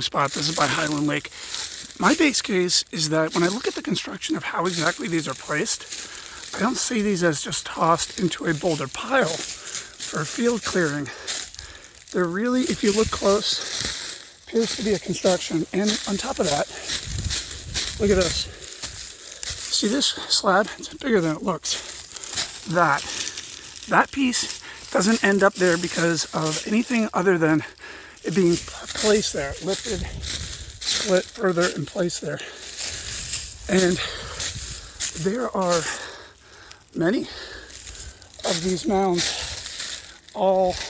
Spot. This is by Highland Lake. My base case is that when I look at the construction of how exactly these are placed, I don't see these as just tossed into a boulder pile for field clearing. They're really, if you look close, appears to be a construction. And on top of that, look at this. See this slab? It's bigger than it looks. That piece doesn't end up there because of anything other than it being placed there, lifted, split further and placed there. And there are many of these mounds all